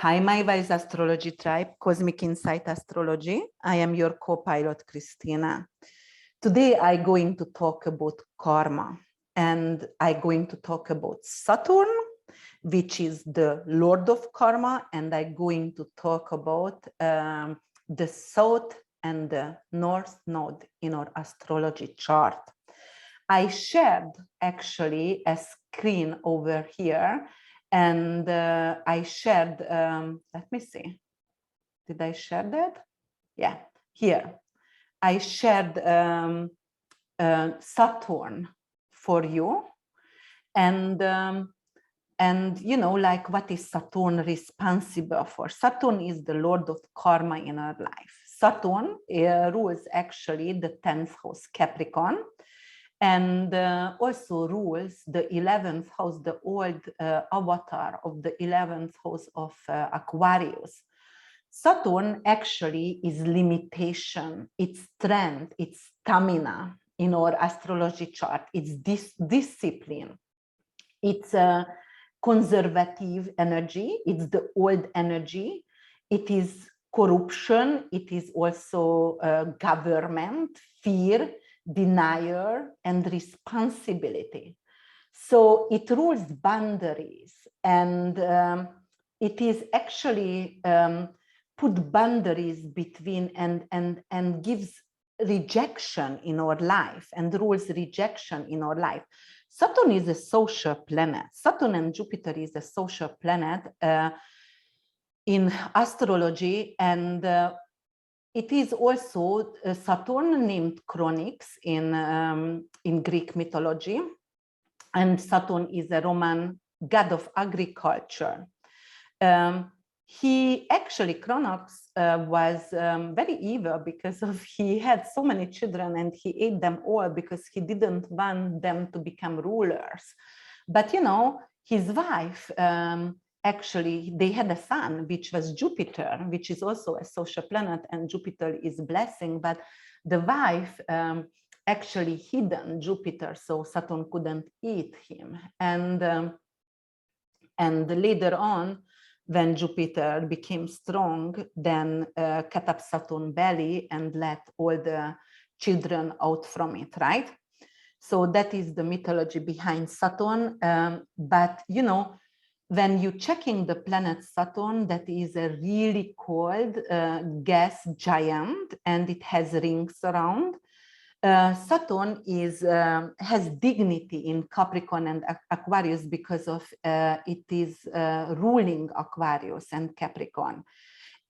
Hi, my wise astrology tribe, Cosmic Insight Astrology. I am your co-pilot, Christina. Today, I'm going to talk about karma, and I'm going to talk about Saturn, which is the Lord of Karma, and I'm going to talk about the South and the North node in our astrology chart. I shared actually a screen over here, and I shared, let me see, did I share that? Yeah, here. I shared Saturn for you, and you know, like, what is Saturn responsible for? Saturn is the Lord of Karma in our life. Saturn rules actually the 10th house, Capricorn, and also rules the 11th house, the old avatar of the 11th house of Aquarius. Saturn actually is limitation, it's strength, it's stamina in our astrology chart, it's discipline, it's a conservative energy, it's the old energy, it is corruption, it is also government, fear, denial, and responsibility. So it rules boundaries, and it is actually put boundaries between and gives rejection in our life and rules rejection in our life. Saturn is a social planet. Saturn and Jupiter is a social planet in astrology, and it is also Saturn named Chronix in Greek mythology, and Saturn is a Roman god of agriculture. He actually, Chronix was very evil because he had so many children and he ate them all because he didn't want them to become rulers. But you know, his wife, actually, they had a son, which was Jupiter, which is also a social planet, and Jupiter is blessing, but the wife actually hidden Jupiter, so Saturn couldn't eat him. And later on, when Jupiter became strong, then cut up Saturn's belly and let all the children out from it, right? So that is the mythology behind Saturn. But you know, when you're checking the planet Saturn, that is a really cold gas giant, and it has rings around. Saturn has dignity in Capricorn and Aquarius because of it is ruling Aquarius and Capricorn.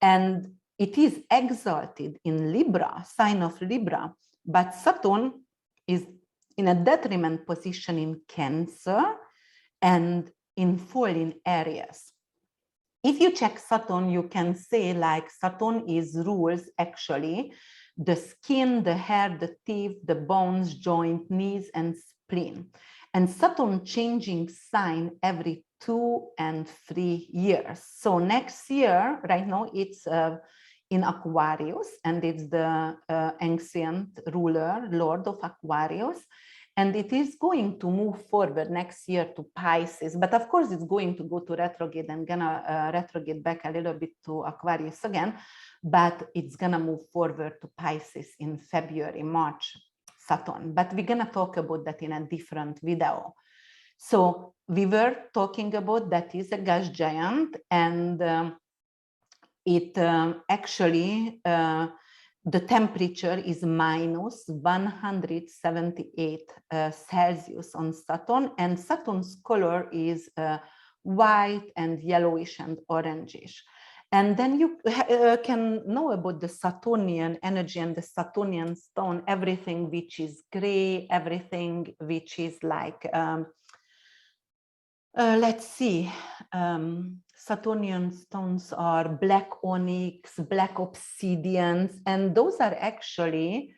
And it is exalted in Libra, sign of Libra, but Saturn is in a detriment position in Cancer and in fallen areas. If you check Saturn, you can say like Saturn rules actually the skin, the hair, the teeth, the bones, joint, knees, and spleen. And Saturn changing sign every 2 and 3 years. So next year, right now, it's in Aquarius, and it's the ancient ruler, Lord of Aquarius. And it is going to move forward next year to Pisces. But of course, it's going to go to retrograde and gonna retrograde back a little bit to Aquarius again. But it's gonna move forward to Pisces in February, March, Saturn. But we're gonna talk about that in a different video. So we were talking about that is a gas giant, and it actually, the temperature is minus 178 Celsius on Saturn, and Saturn's color is white and yellowish and orangish. And then you can know about the Saturnian energy and the Saturnian stone, everything which is gray, everything which is like, let's see, Saturnian stones are black onyx, black obsidians, and those are actually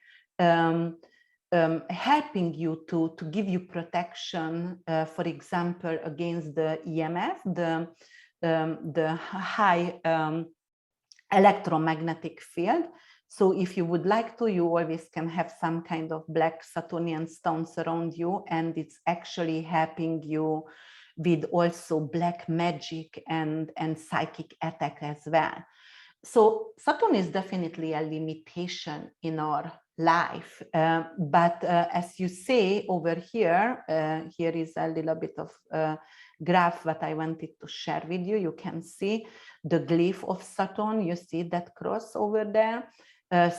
helping you to give you protection, for example, against the EMF, the high electromagnetic field. So if you would like to, you always can have some kind of black Saturnian stones around you, and it's actually helping you with also black magic and psychic attack as well. So Saturn is definitely a limitation in our life. But as you say over here, here is a little bit of graph that I wanted to share with you. You can see the glyph of Saturn. You see that cross over there.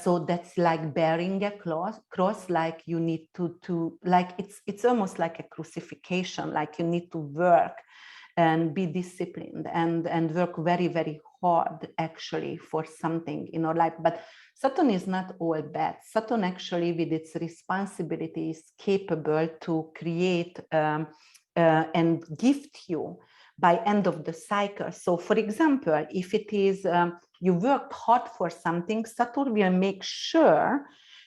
So that's like bearing a cross, like you need to like it's almost like a crucifixion, like you need to work and be disciplined and work very, very hard actually for something in our life. But Saturn is not all bad. Saturn actually, with its responsibility, is capable to create and gift you by end of the cycle. So for example, if it is you worked hard for something, Saturn will make sure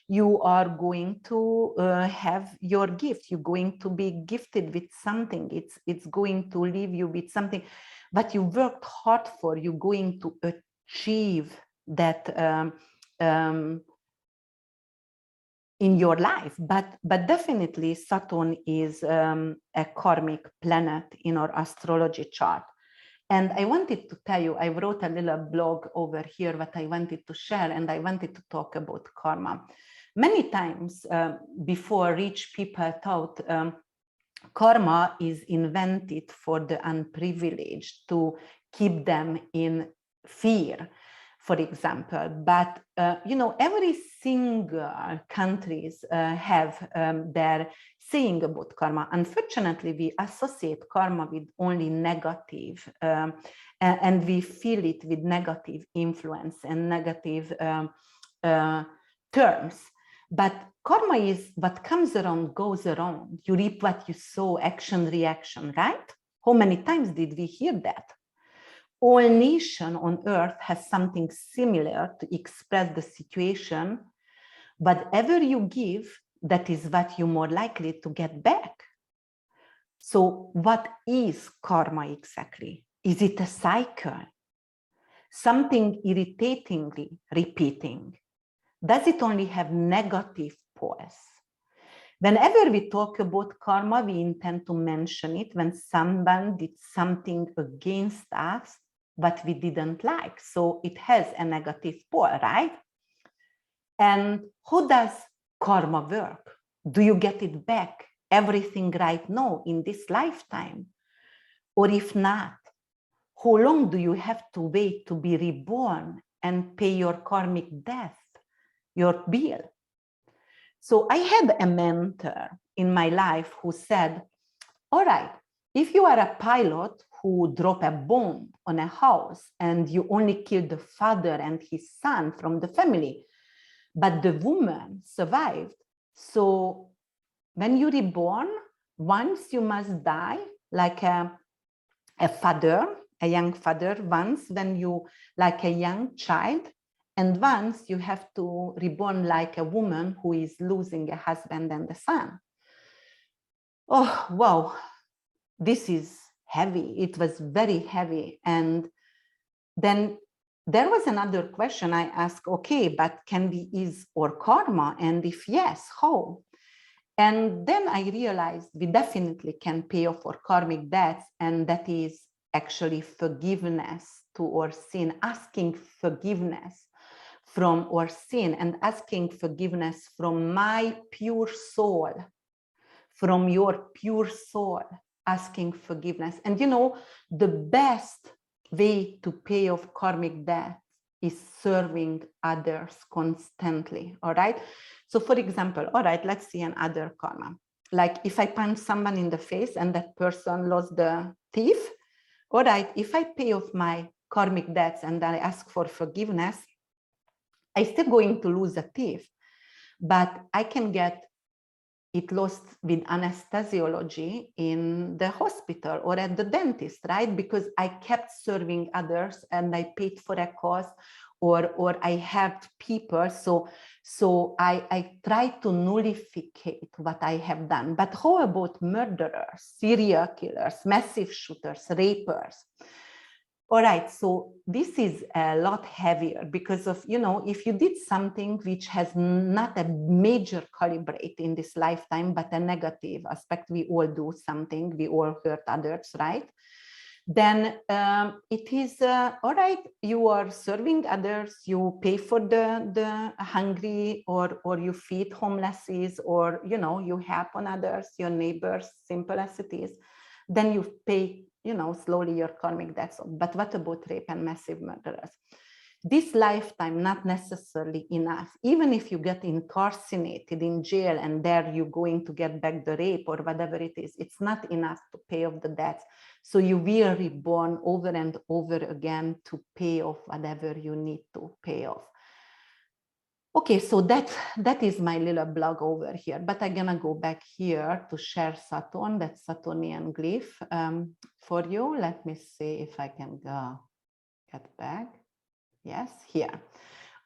you are going to have your gift. You're going to be gifted with something. It's going to leave you with something that you worked hard for. You're going to achieve that in your life. But definitely Saturn is a karmic planet in our astrology chart. And I wanted to tell you, I wrote a little blog over here that I wanted to share, and I wanted to talk about karma. Many times before, rich people thought karma is invented for the unprivileged to keep them in fear, for example. But, you know, every single countries have their saying about karma. Unfortunately, we associate karma with only negative, and we feel it with negative influence and negative terms. But karma is what comes around, goes around. You reap what you sow, action, reaction, right? How many times did we hear that? All nation on earth has something similar to express the situation. Whatever you give, that is what you're more likely to get back. So what is karma exactly? Is it a cycle? Something irritatingly repeating? Does it only have negative poles? Whenever we talk about karma, we intend to mention it when someone did something against us but we didn't like. So it has a negative pole, right? And how does karma work? Do you get it back, everything right now in this lifetime? Or if not, how long do you have to wait to be reborn and pay your karmic debt, your bill? So I had a mentor in my life who said, all right, if you are a pilot who drop a bomb on a house and you only killed the father and his son from the family, but the woman survived. So when you're reborn, once you must die like a father, a young father, once when you like a young child, and once you have to reborn like a woman who is losing a husband and a son. Oh, wow, this is heavy. It was very heavy. And then there was another question I asked, okay, but can we ease our karma? And if yes, how? And then I realized we definitely can pay off our karmic debts, and that is actually forgiveness to our sin, asking forgiveness from our sin and asking forgiveness from my pure soul, from your pure soul, asking forgiveness. And you know, the best way to pay off karmic debt is serving others constantly, all right? So for example, all right, let's see another karma. Like if I punch someone in the face and that person lost the teeth, all right, if I pay off my karmic debts and I ask for forgiveness, I'm still going to lose a teeth, but I can get it lost with anesthesiology in the hospital or at the dentist, right? Because I kept serving others and I paid for a cause, or I helped people. So I try to nullificate what I have done. But how about murderers, serial killers, massive shooters, rapers? All right, so this is a lot heavier because of, you know, if you did something which has not a major calibrate in this lifetime, but a negative aspect, we all do something, we all hurt others, right? Then it is, all right, you are serving others, you pay for the hungry, or you feed homelesses, or, you know, you help on others, your neighbors, simple as it is. Then you pay, you know, slowly your karmic debts. But what about rape and massive murderers? This lifetime, not necessarily enough. Even if you get incarcerated in jail and there you're going to get back the rape or whatever it is, it's not enough to pay off the debts. So you will reborn over and over again to pay off whatever you need to pay off. Okay, so that is my little blog over here, but I'm gonna go back here to share Saturn, that Saturnian glyph for you. Let me see if I can get back. Yes, here.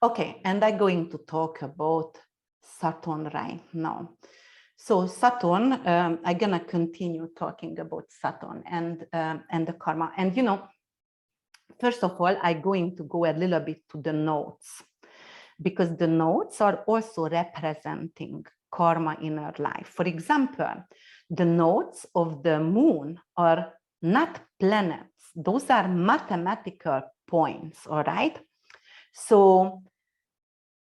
Okay, and I'm going to talk about Saturn right now. So Saturn, I'm gonna continue talking about Saturn and the karma. And, you know, first of all, I'm going to go a little bit to the notes, because the notes are also representing karma in our life. For example, the notes of the moon are not planets. Those are mathematical points, all right? So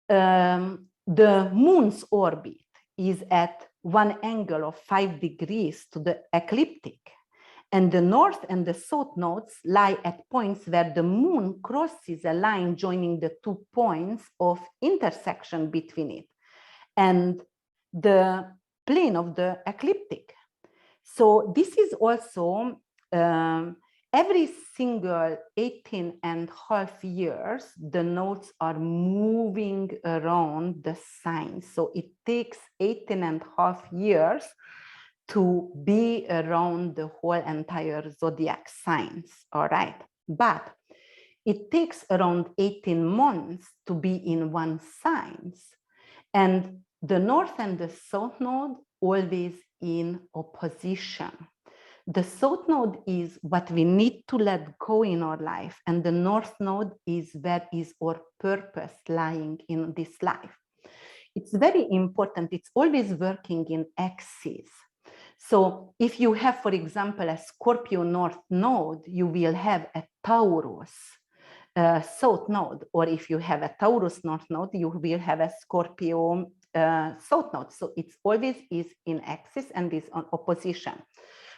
the moon's orbit is at one angle of 5 degrees to the ecliptic. And the north and the south nodes lie at points where the moon crosses a line joining the 2 points of intersection between it and the plane of the ecliptic. So this is also every single 18.5 years, the nodes are moving around the sign. So it takes 18.5 years to be around the whole entire zodiac signs, all right? But it takes around 18 months to be in one signs. And the north and the south node always in opposition. The south node is what we need to let go in our life, and the north node is where is our purpose lying in this life. It's very important. It's always working in axes. So if you have, for example, a Scorpio north node, you will have a Taurus south node, or if you have a Taurus north node, you will have a Scorpio south node. So it's always is in axis and is on opposition.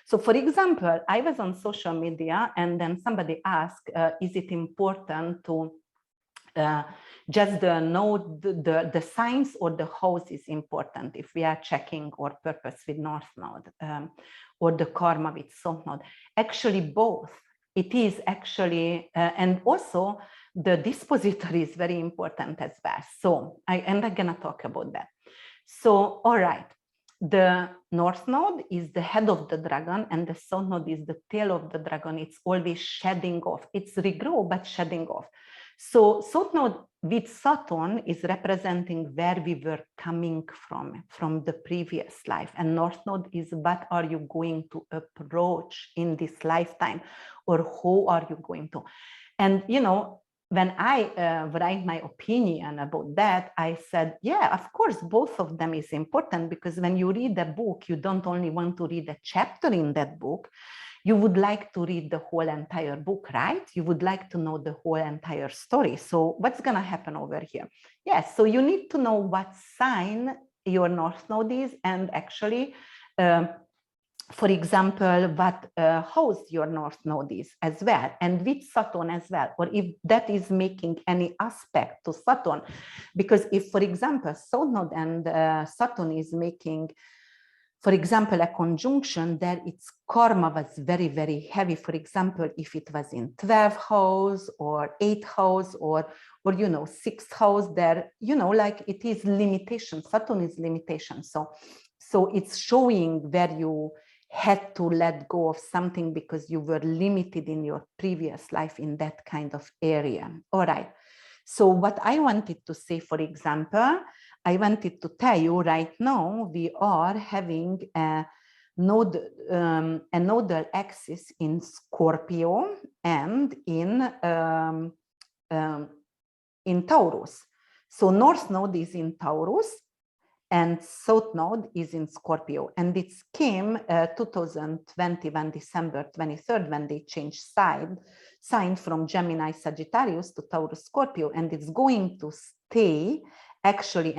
So for example, I was on social media and then somebody asked, is it important to just the node, the signs or the house is important if we are checking our purpose with north node or the karma with south node? Actually, both. It is actually, and also the dispositor is very important as well. So I'm gonna talk about that. So, all right. The north node is the head of the dragon and the south node is the tail of the dragon. It's always shedding off. It's regrow, but shedding off. So south node with Saturn is representing where we were coming from the previous life. And north node is what are you going to approach in this lifetime, or who are you going to? And, you know, when I write my opinion about that, I said, yeah, of course, both of them is important, because when you read a book, you don't only want to read a chapter in that book, you would like to read the whole entire book, right? You would like to know the whole entire story. So what's going to happen over here? Yes, so you need to know what sign your north node is, and actually, for example, what house your north node is as well, and with Saturn as well, or if that is making any aspect to Saturn. Because if, for example, south node and Saturn is making, for example, a conjunction, there its karma was very, very heavy. For example, if it was in 12th house or 8th house or you know, 6th house, there, you know, like it is limitation. Saturn is limitation. So it's showing where you had to let go of something because you were limited in your previous life in that kind of area. All right. So what I wanted to say, for example, I wanted to tell you right now, we are having a a nodal axis in Scorpio and in Taurus. So North Node is in Taurus and South Node is in Scorpio. And it came 2020 when December 23rd, when they changed sign from Gemini Sagittarius to Taurus Scorpio, and it's going to stay actually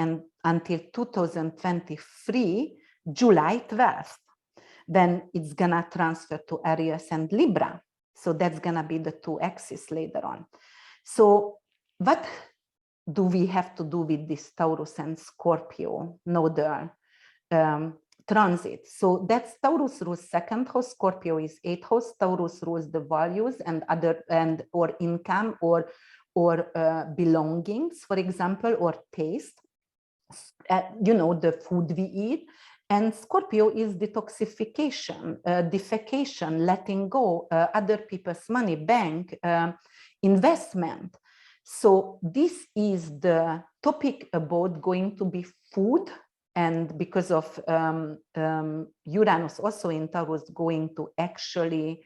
until 2023, July 12th. Then it's gonna transfer to Aries and Libra. So that's gonna be the two axes later on. So what do we have to do with this Taurus and Scorpio nodal transit? So that's Taurus rules second house, Scorpio is eighth house. Taurus rules the values and or income or belongings, for example, or taste. You know, the food we eat. And Scorpio is detoxification, defecation, letting go, other people's money, bank, investment. So this is the topic about going to be food. And because of Uranus also in Taurus going to actually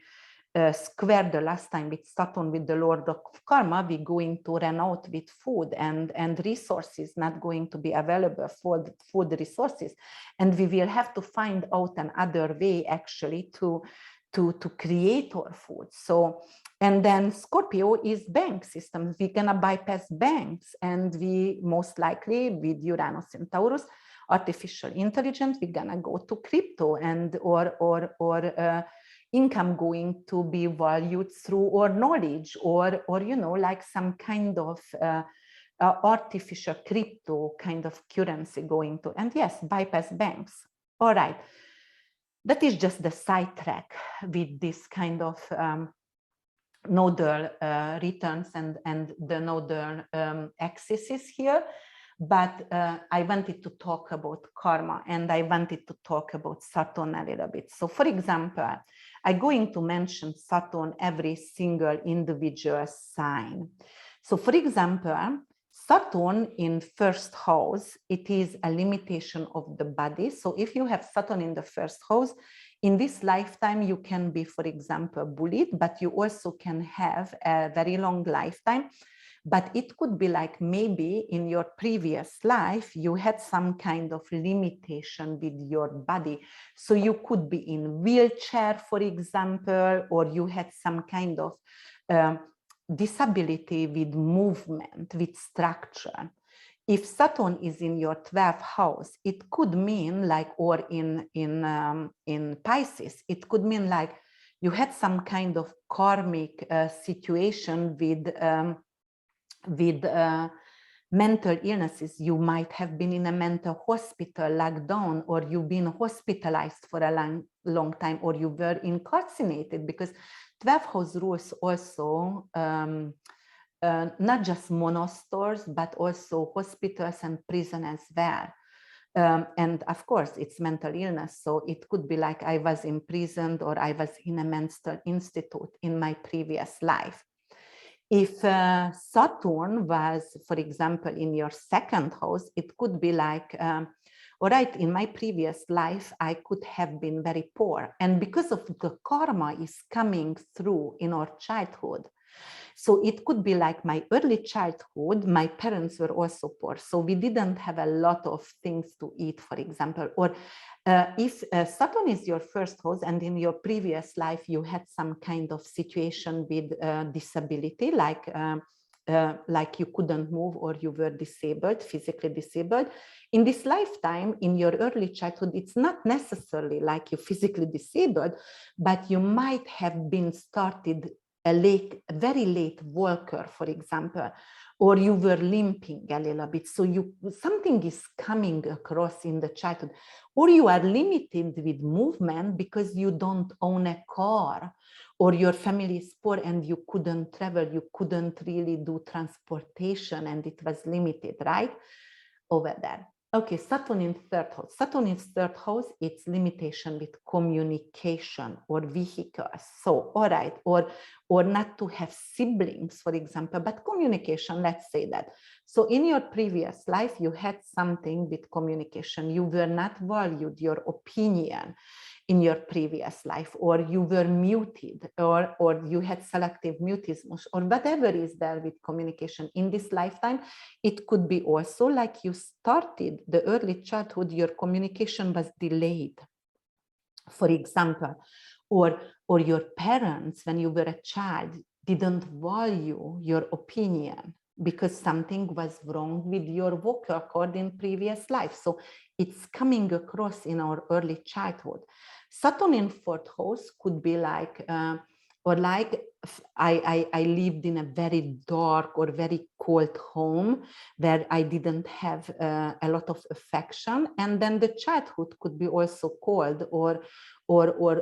square the last time with Saturn, with the Lord of Karma, we're going to run out with food and resources not going to be available for the food resources. And we will have to find out another way actually to create our food. So, and then Scorpio is bank systems. We're gonna bypass banks, and we most likely with Uranus and Taurus, artificial intelligence, we're gonna go to crypto and or income going to be valued through our knowledge or you know, like some kind of artificial crypto kind of currency going to, and yes, bypass banks. All right, that is just the sidetrack with this kind of nodal returns and the nodal axes here. But I wanted to talk about karma, and I wanted to talk about Saturn a little bit. So for example, I'm going to mention Saturn every single individual sign. So for example, Saturn in first house, it is a limitation of the body. So if you have Saturn in the first house, in this lifetime, you can be, for example, bullied, but you also can have a very long lifetime. But it could be like maybe in your previous life, you had some kind of limitation with your body. So you could be in wheelchair, for example, or you had some kind of disability with movement, with structure. If Saturn is in your 12th house, it could mean like, or in Pisces, it could mean like you had some kind of karmic situation with mental illnesses. You might have been in a mental hospital, locked down, or you've been hospitalized for a long time, or you were incarcerated, because 12th house rules also not just monasteries, but also hospitals and prison as well. And of course, it's mental illness. So it could be like I was imprisoned or I was in a mental institute in my previous life. If Saturn was, for example, in your second house, it could be like, all right, in my previous life, I could have been very poor. And because of the karma is coming through in our childhood, so it could be like my early childhood, my parents were also poor. So we didn't have a lot of things to eat, for example. Or if Saturn is your first house and in your previous life, you had some kind of situation with disability, like you couldn't move or you were disabled, physically disabled. In this lifetime, in your early childhood, it's not necessarily like you're physically disabled, but you might have been started a very late walker, for example, or you were limping a little bit. So something is coming across in the childhood, or you are limited with movement because you don't own a car, or your family is poor and you couldn't travel, you couldn't really do transportation and it was limited, right? Over there. Okay, Saturn in third house. Saturn in third house, it's limitation with communication or vehicles. So, all right, or not to have siblings, for example, but communication, let's say that. So in your previous life, you had something with communication. You were not valued, your opinion. in your previous life, or you were muted, or you had selective mutism, or whatever is there with communication in this lifetime. It could be also like you started the early childhood, your communication was delayed, for example, or your parents, when you were a child, didn't value your opinion because something was wrong with your vocal cord in previous life. So it's coming across in our early childhood. Saturn in fourth house could be like, or like I lived in a very dark or very cold home where I didn't have a lot of affection, and then the childhood could be also cold, or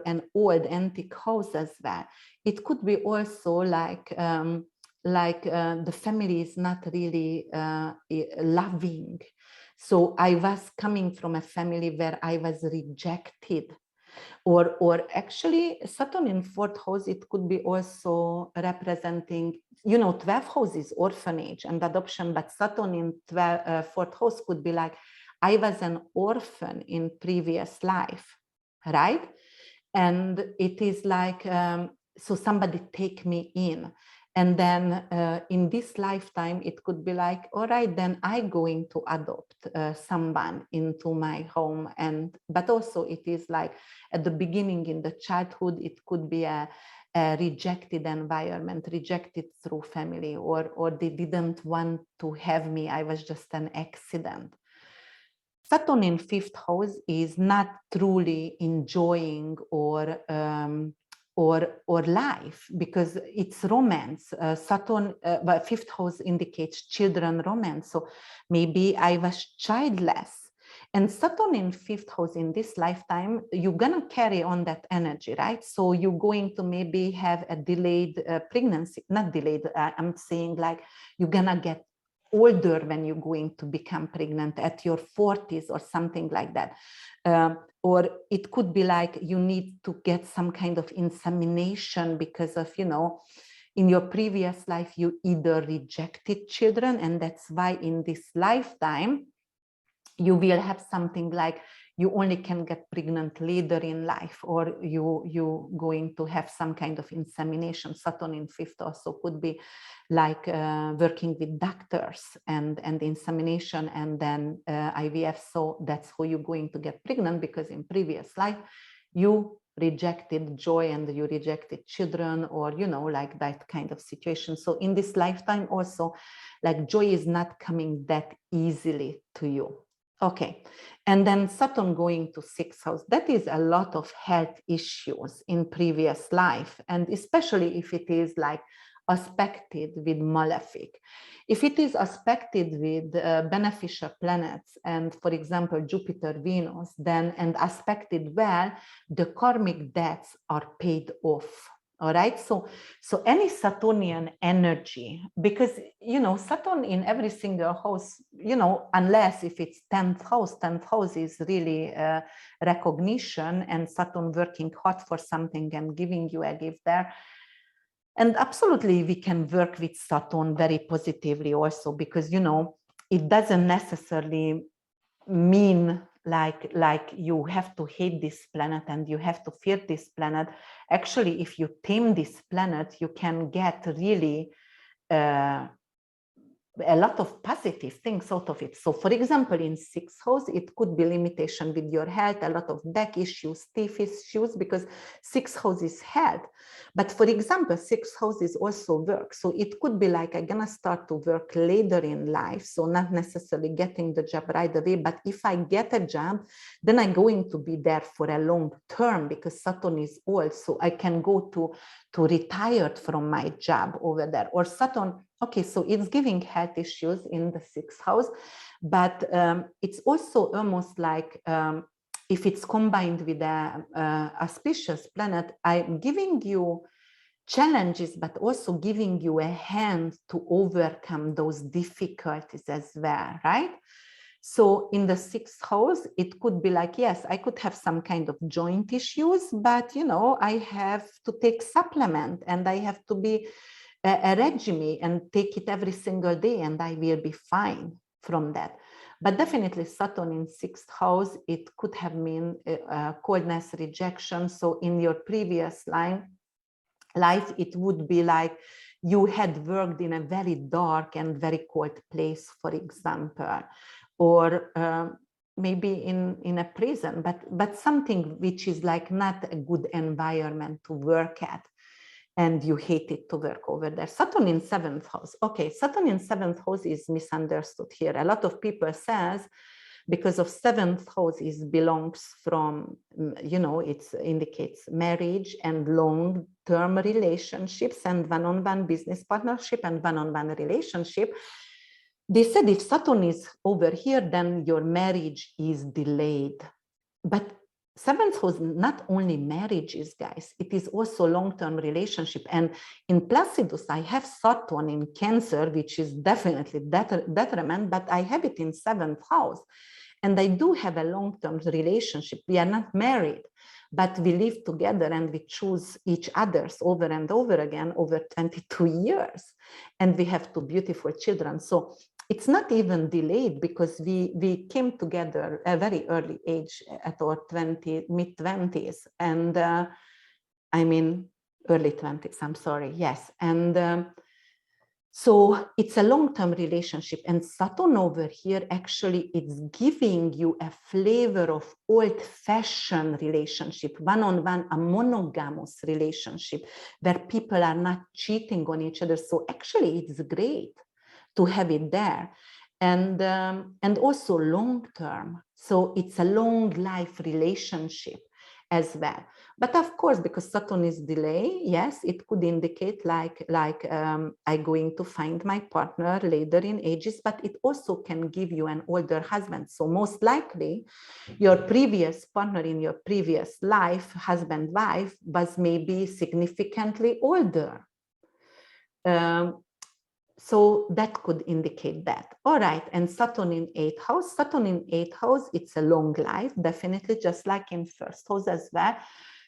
an old antique house as well. It could be also like the family is not really loving. So I was coming from a family where I was rejected. Or actually, Saturn in fourth house, it could be also representing, 12th house is orphanage and adoption, but Saturn in fourth house could be like, I was an orphan in previous life, right? And it is like, so somebody take me in. And then in this lifetime, it could be like, all right, then I'm going to adopt someone into my home. But also it is like at the beginning in the childhood, it could be a rejected environment, rejected through family, or they didn't want to have me. I was just an accident. Saturn in fifth house is not truly enjoying or life, because it's romance. Saturn, but fifth house indicates children romance. So maybe I was childless. And Saturn in fifth house in this lifetime, you're gonna carry on that energy, right? So you're going to maybe have a delayed pregnancy, not delayed, I'm saying like you're gonna get older when you're going to become pregnant at your 40s or something like that. Or it could be like you need to get some kind of insemination because of, in your previous life, you either rejected children, and that's why in this lifetime, you will have something like you only can get pregnant later in life, or you going to have some kind of insemination. Saturn in fifth also could be like working with doctors and insemination and then IVF. So that's how you're going to get pregnant, because in previous life you rejected joy and you rejected children, or like that kind of situation. So in this lifetime also, like joy is not coming that easily to you. Okay, and then Saturn going to sixth house, that is a lot of health issues in previous life, and especially if it is like aspected with malefic. If it is aspected with beneficial planets, and for example, Jupiter, Venus, then, and aspected well, the karmic debts are paid off. All right, so any Saturnian energy, because Saturn in every single house, unless if it's 10th house is really recognition, and Saturn working hard for something and giving you a gift there. And absolutely, we can work with Saturn very positively also, because it doesn't necessarily mean like you have to hate this planet and you have to fear this planet. Actually, if you tame this planet, you can get really a lot of positive things out of it. So for example, in sixth house, it could be limitation with your health, a lot of back issues, teeth issues, because sixth house is health. But for example, sixth house is also work. So it could be like, I'm gonna start to work later in life. So not necessarily getting the job right away, but if I get a job, then I'm going to be there for a long term, because Saturn is old. So I can go to retired from my job over there. Or Saturn, okay, so it's giving health issues in the sixth house, but it's also almost like if it's combined with a auspicious planet, I'm giving you challenges, but also giving you a hand to overcome those difficulties as well, right? So in the sixth house, it could be like, yes, I could have some kind of joint issues, but I have to take supplement and I have to be a regime and take it every single day, and I will be fine from that. But definitely Saturn in 6th house, it could have been coldness, rejection. So in your previous life, it would be like you had worked in a very dark and very cold place, for example, or maybe in a prison, but something which is like not a good environment to work at, and you hated to work over there. Saturn in 7th house. Okay, Saturn in 7th house is misunderstood here. A lot of people says, because of 7th house belongs from, it indicates marriage and long-term relationships and one-on-one business partnership and one-on-one relationship. They said if Saturn is over here, then your marriage is delayed. But 7th house, not only marriages, guys, it is also long-term relationship. And in Placidus, I have Saturn in Cancer, which is definitely detriment, but I have it in 7th house. And I do have a long-term relationship. We are not married, but we live together and we choose each other's over and over again over 22 years. And we have 2 beautiful children. So it's not even delayed, because we came together at a very early age at our mid-20s, and I mean early 20s, I'm sorry, yes. And so it's a long-term relationship, and Saturn over here actually it's giving you a flavor of old-fashioned relationship, one-on-one, a monogamous relationship where people are not cheating on each other. So actually it's great to have it there, and also long term. So it's a long life relationship as well. But of course, because Saturn is delay, yes, it could indicate like I'm going to find my partner later in ages, but it also can give you an older husband. So most likely your previous partner in your previous life, husband, wife, was maybe significantly older. So that could indicate that. All right, and Saturn in 8th house. Saturn in 8th house, it's a long life, definitely, just like in 1st house as well.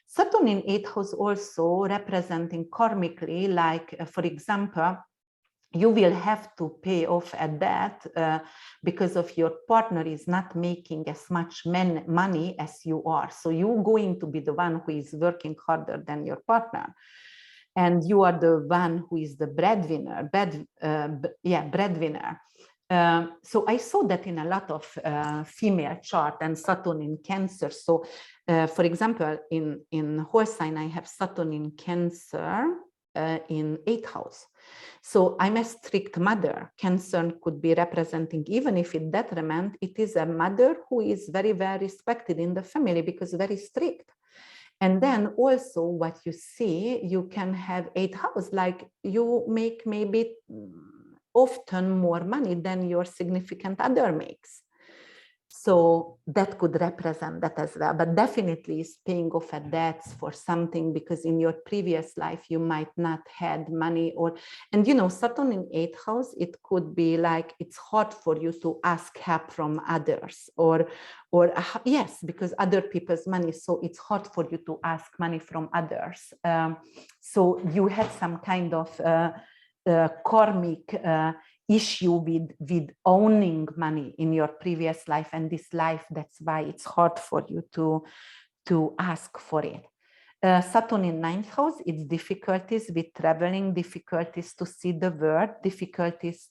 Saturn in 8th house also representing karmically, like, for example, you will have to pay off a debt because of your partner is not making as much money as you are. So you're going to be the one who is working harder than your partner. And you are the one who is the breadwinner, breadwinner. So I saw that in a lot of female chart, and Saturn in Cancer. So for example, in horse sign, I have Saturn in Cancer in 8th house. So I'm a strict mother. Cancer could be representing, even if it's detriment, it is a mother who is very, very respected in the family because very strict. And then also what you see, you can have 8th house, like you make maybe often more money than your significant other makes. So that could represent that as well, but definitely is paying off a debts for something, because in your previous life, you might not had money, and Saturn in 8th house, it could be like, it's hard for you to ask help from others or yes, because other people's money. So it's hard for you to ask money from others. So you had some kind of karmic issue with owning money in your previous life, and this life, that's why it's hard for you to ask for it. Saturn in 9th house, it's difficulties with traveling, difficulties to see the world, difficulties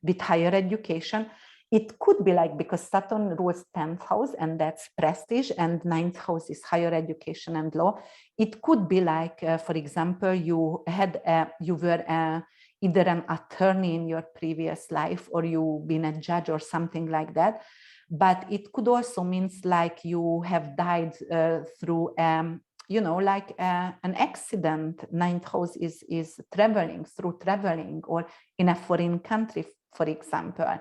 with higher education. It could be like, because Saturn rules 10th house, and that's prestige, and 9th house is higher education and law. It could be like, for example, you were either an attorney in your previous life, or you've been a judge or something like that. But it could also means like you have died through, like an accident. 9th house is traveling, or in a foreign country, for example.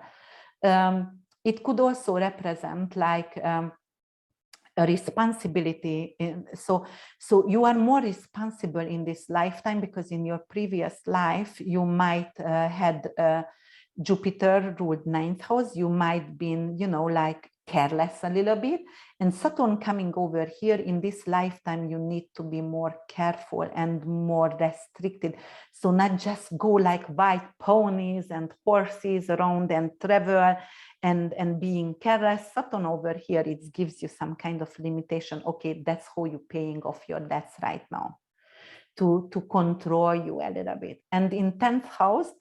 It could also represent like a responsibility. So you are more responsible in this lifetime, because in your previous life you might had Jupiter ruled 9th house. You might been, like careless a little bit. And Saturn coming over here in this lifetime, you need to be more careful and more restricted. So not just go like white ponies and horses around and travel and being careless. Saturn over here, it gives you some kind of limitation. Okay, that's how you're paying off your debts right now. To control you a little bit. And in 10th house,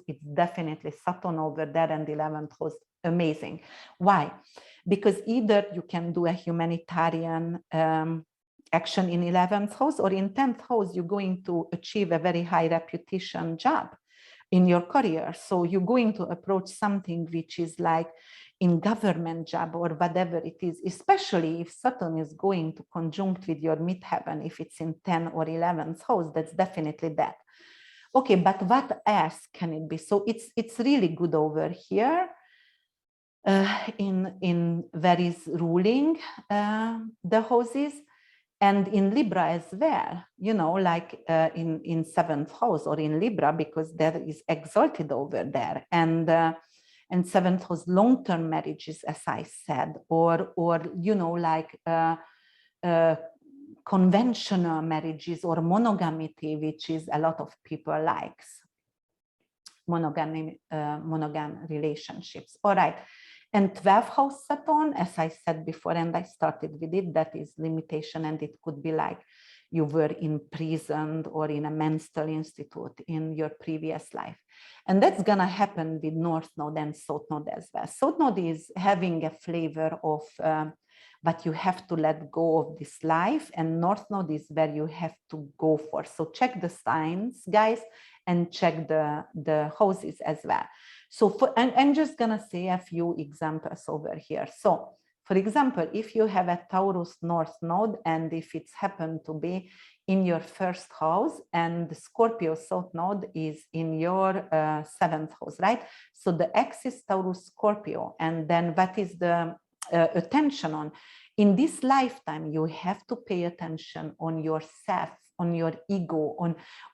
it's definitely Saturn over there, and 11th house, amazing. Why? Because either you can do a humanitarian action in 11th house, or in 10th house, you're going to achieve a very high reputation job in your career. So you're going to approach something which is like in government job or whatever it is, especially if Saturn is going to conjunct with your midheaven, if it's in 10 or 11th house, that's definitely that. Okay, but what else can it be? So it's really good over here in where is ruling the houses, and in Libra as well, you know, like in 7th house or in Libra, because there is exalted over there. And 7th house, long-term marriages, as I said, or you know, like conventional marriages or monogamity, which is a lot of people likes monogam relationships. All right. And 12th house Saturn, as I said before, and I started with it, that is limitation, and it could be like you were imprisoned or in a mental institute in your previous life. And that's going to happen with North Node and South Node as well. South Node is having a flavor of but you have to let go of this life, and North Node is where you have to go for. So check the signs, guys, and check the houses as well. So I'm just going to say a few examples over here. So for example, if you have a Taurus North Node, and if it's happened to be in your 1st house, and the Scorpio South Node is in your 7th house, right? So the axis Taurus Scorpio, and then what is the attention on? In this lifetime, you have to pay attention on yourself, on your ego,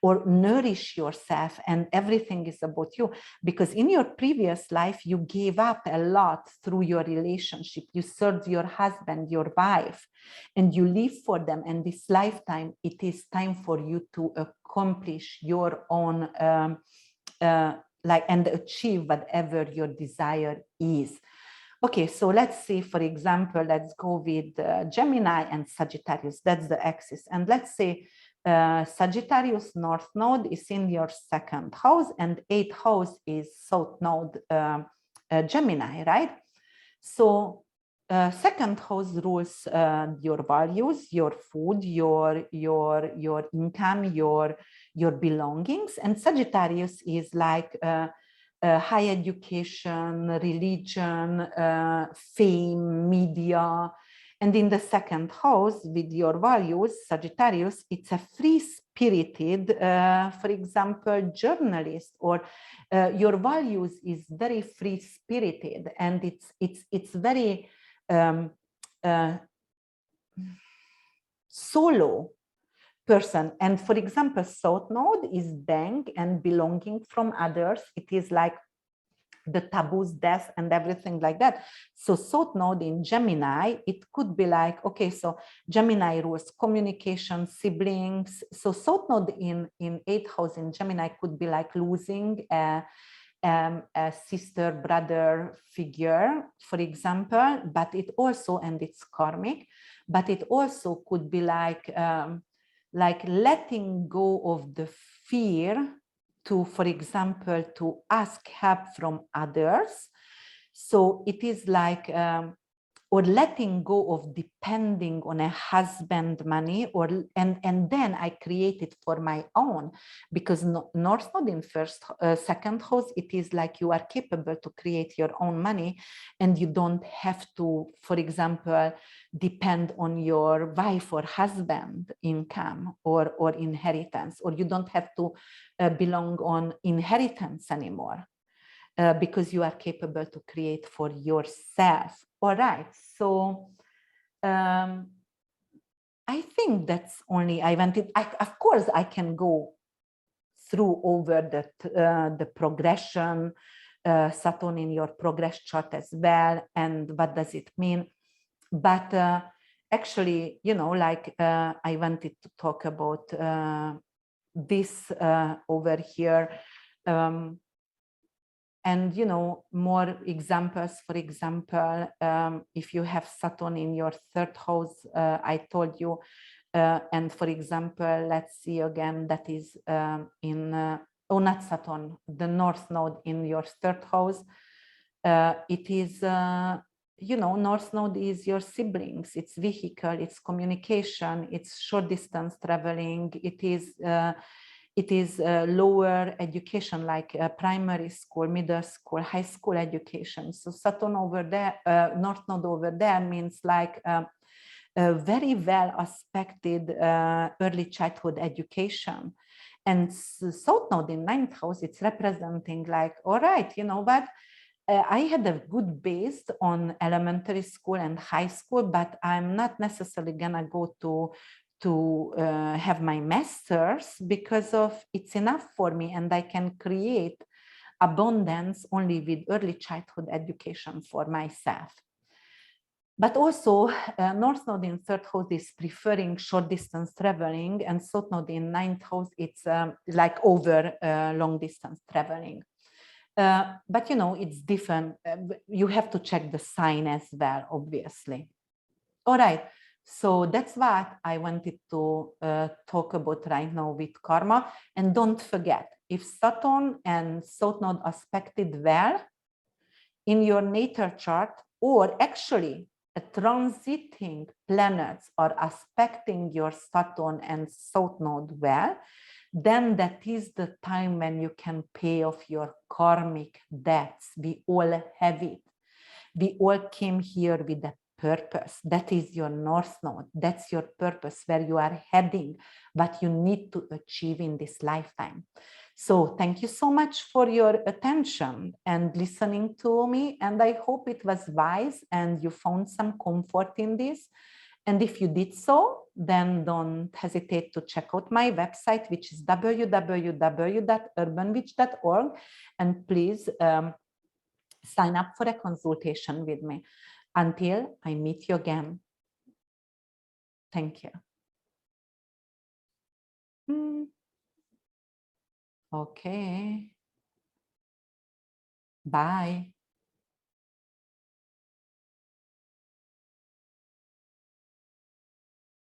or nourish yourself, and everything is about you. Because in your previous life, you gave up a lot through your relationship. You served your husband, your wife, and you live for them. And this lifetime, it is time for you to accomplish your own, and achieve whatever your desire is. Okay, so let's see, for example, let's go with Gemini and Sagittarius. That's the axis. And let's say Sagittarius North Node is in your 2nd house, and 8th house is South Node Gemini, right? So 2nd house rules your values, your food, your income, your belongings. And Sagittarius is like high education, religion, fame, media. And in the 2nd house, with your values, Sagittarius, it's a free-spirited, for example, journalist, or your values is very free-spirited, and it's very solo person. And for example, South Node is bank and belonging from others. It is like the taboos, death, and everything like that. So South Node in Gemini, it could be like, okay, so Gemini rules communication, siblings. So South Node in 8th house in Gemini could be like losing a sister, brother figure, for example, but it also, and it's karmic, but it also could be like letting go of the fear to, for example, to ask help from others. So it is like, or letting go of depending on a husband money, and then I create it for my own, because North Node in 2nd house, it is like you are capable to create your own money, and you don't have to, for example, depend on your wife or husband income or inheritance, or you don't have to belong on inheritance anymore. Because you are capable to create for yourself. All right, so I think that's only I wanted. Of course, I can go through over the progression Saturn in your progress chart as well, and what does it mean. But actually, you know, like I wanted to talk about this over here. And, you know, more examples. For example, if you have Saturn in your third house, I told you, and for example, let's see again, that is oh, not Saturn, the North Node in your third house. It is, you know, North Node is your siblings, it's vehicle, it's communication, it's short distance traveling, it is lower education, like primary school, middle school, high school education. So Saturn over there, North Node over there means like a very well aspected early childhood education. And South Node in ninth house, it's representing like, all right, you know what? I had a good base on elementary school and high school, but I'm not necessarily gonna go to have my master's because of it's enough for me, and I can create abundance only with early childhood education for myself. But also North Node in third house is preferring short distance traveling, and South Node in ninth house, it's like over long distance traveling. But you know, it's different. You have to check the sign as well, obviously. All right, so that's what I wanted to talk about right now with karma. And don't forget, if Saturn and South Node aspected well in your natal chart, or actually transiting planets are aspecting your Saturn and South Node well, then that is the time when you can pay off your karmic debts. We all have it. We all came here with a purpose. That is your North Node. That's your purpose, where you are heading, what you need to achieve in this lifetime. So thank you so much for your attention and listening to me. And I hope it was wise and you found some comfort in this. And if you did so, then don't hesitate to check out my website, which is www.urbanwitch.org. And please sign up for a consultation with me. Until I meet you again. Thank you. Okay. Bye.